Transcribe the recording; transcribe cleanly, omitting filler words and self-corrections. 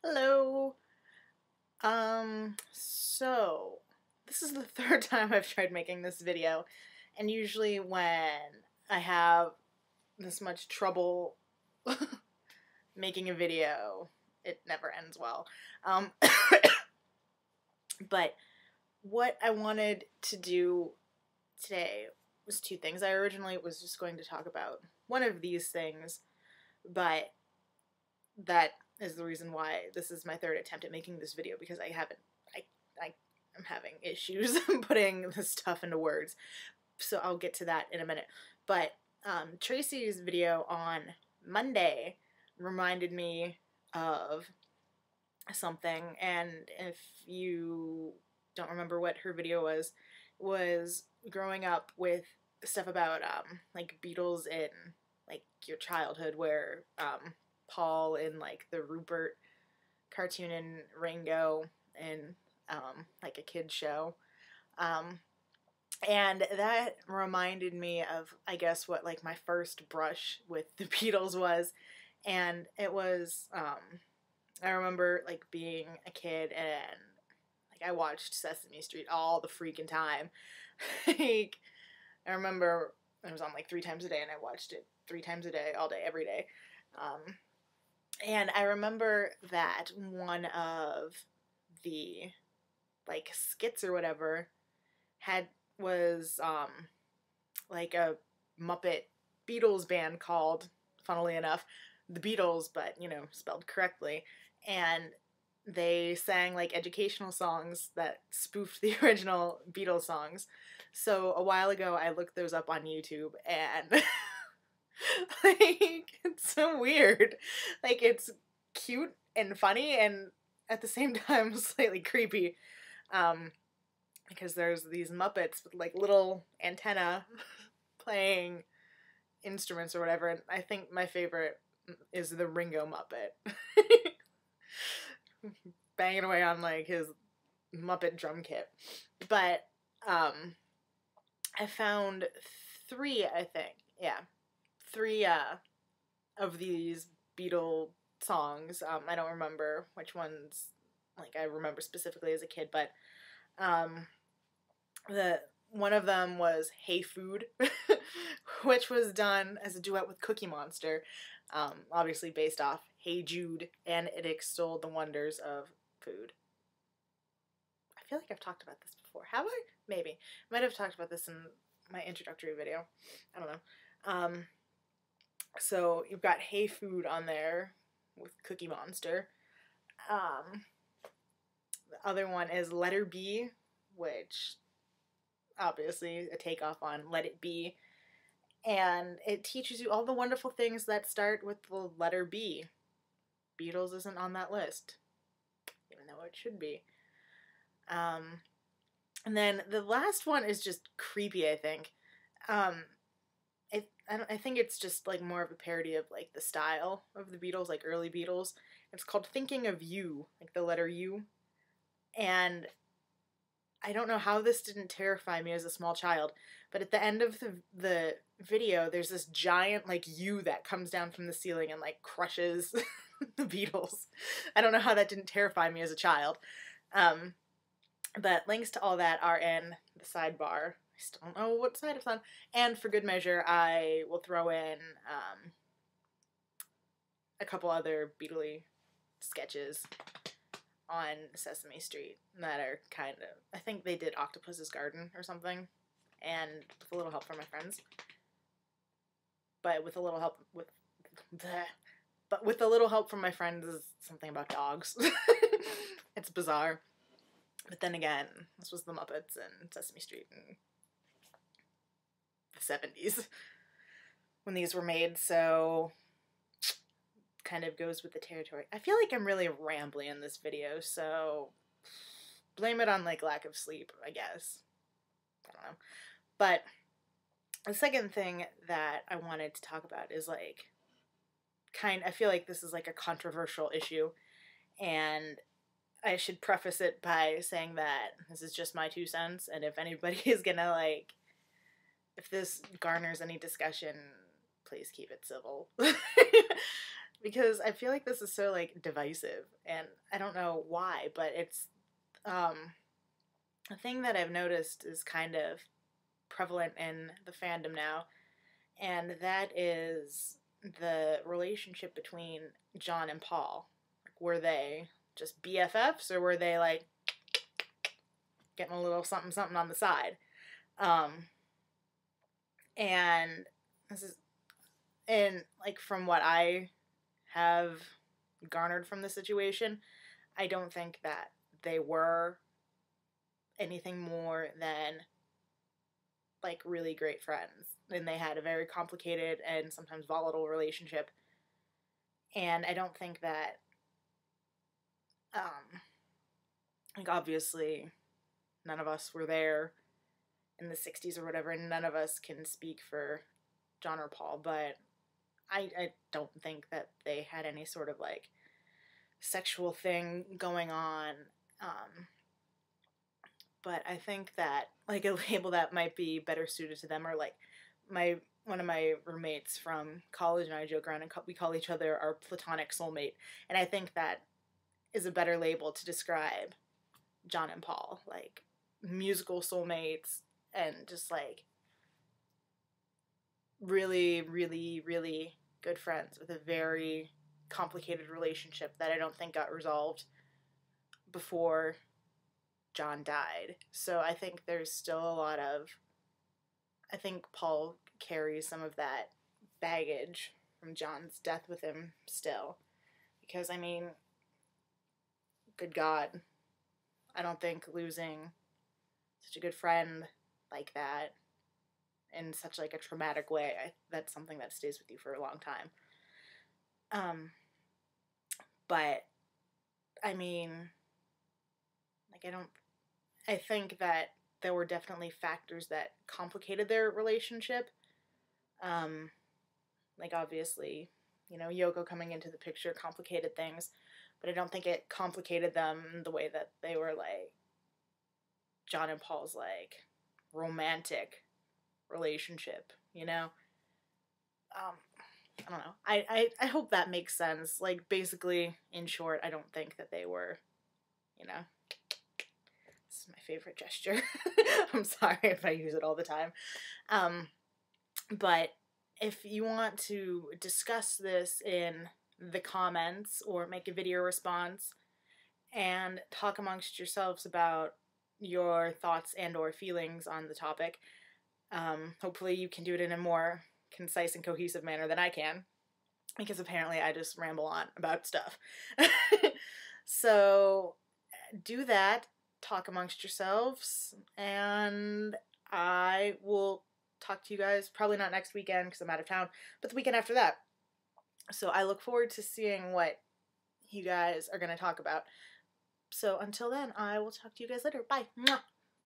Hello. So this is the third time I've tried making this video, and usually when I have this much trouble making a video, it never ends well. But what I wanted to do today was two things. I originally was just going to talk about one of these things, but that is the reason why this is my third attempt at making this video, because I'm having issues putting this stuff into words. So I'll get to that in a minute. But Tracy's video on Monday reminded me of something, and if you don't remember what her video was growing up with stuff about like Beatles in like your childhood, where Paul in like the Rupert cartoon and Ringo in like a kid's show. And that reminded me of, I guess, what like my first brush with the Beatles was. And it was, I remember like being a kid and like I watched Sesame Street all the freaking time. Like, I remember it was on like 3 times a day, and I watched it 3 times a day, all day, every day. And I remember that one of the like skits or whatever was like a Muppet Beatles band called, funnily enough, the Beatles, but you know, spelled correctly. And they sang like educational songs that spoofed the original Beatles songs. So a while ago I looked those up on YouTube, and like, it's so weird. Like, it's cute and funny, and at the same time slightly creepy. Because there's these Muppets with like little antenna playing instruments or whatever, and I think my favorite is the Ringo Muppet. Banging away on like his Muppet drum kit. But I found 3, I think. Yeah. 3 of these Beatle songs. I don't remember which ones, like, I remember specifically as a kid, but one of them was Hey Food, which was done as a duet with Cookie Monster, obviously based off Hey Jude, and it extolled the wonders of food. I feel like I've talked about this before. Have I? Maybe. I might have talked about this in my introductory video. I don't know. So you've got Hey Food on there with Cookie Monster. The other one is Let Her Be, which obviously a takeoff on Let It Be. And it teaches you all the wonderful things that start with the letter B. Beatles isn't on that list, even though it should be. And then the last one is just creepy, I think. I think it's just like more of a parody of like the style of the Beatles, like early Beatles. It's called Thinking of You, like the letter U. And I don't know how this didn't terrify me as a small child, but at the end of the video, there's this giant like U that comes down from the ceiling and like crushes the Beatles. I don't know how that didn't terrify me as a child. But links to all that are in the sidebar. I still don't know what side it's on. And for good measure, I will throw in a couple other Beatle-y sketches on Sesame Street that are kind of, I think they did Octopus's Garden or something, and with a little help from my friends. But with a little help from my friends is something about dogs. It's bizarre. But then again, this was the Muppets and Sesame Street in the 70s when these were made, so kind of goes with the territory. I feel like I'm really rambling in this video, so blame it on like lack of sleep, I guess. I don't know. But the second thing that I wanted to talk about is like I feel like this is like a controversial issue, and I should preface it by saying that this is just my 2 cents, and if anybody is gonna like, if this garners any discussion, please keep it civil. because I feel like this is so, like, divisive, and I don't know why, but it's, a thing that I've noticed is kind of prevalent in the fandom now, and that is the relationship between John and Paul. Like, were they just BFFs, or were they, like, getting a little something something on the side? And this is, and, like, from what I have garnered from the situation, I don't think that they were anything more than, like, really great friends. And they had a very complicated and sometimes volatile relationship. And I don't think that, like, obviously, none of us were there in the 60s or whatever, and none of us can speak for John or Paul, but I don't think that they had any sort of, like, sexual thing going on. But I think that, like, a label that might be better suited to them, or, like, one of my roommates from college and I joke around and we call each other our platonic soulmate, and I think that is a better label to describe John and Paul, like, musical soulmates, and just, like, really, really, really good friends with a very complicated relationship that I don't think got resolved before John died. So I think there's still a lot of, I think Paul carries some of that baggage from John's death with him still. Because, I mean, good God, I don't think losing such a good friend like that in such, like, a traumatic way, that's something that stays with you for a long time. But, I mean, like, I think that there were definitely factors that complicated their relationship. Like, obviously, you know, Yoko coming into the picture complicated things, but I don't think it complicated them the way that they were, like, John and Paul's, like, romantic relationship, you know? I don't know. I hope that makes sense. Like, basically, in short, I don't think that they were, you know, this is my favorite gesture. I'm sorry if I use it all the time. But if you want to discuss this in the comments or make a video response and talk amongst yourselves about your thoughts and or feelings on the topic, hopefully you can do it in a more concise and cohesive manner than I can, because apparently I just ramble on about stuff. So do that, talk amongst yourselves, and I will talk to you guys probably not next weekend because I'm out of town, but the weekend after that. So I look forward to seeing what you guys are going to talk about. So until then, I will talk to you guys later. Bye. Mwah.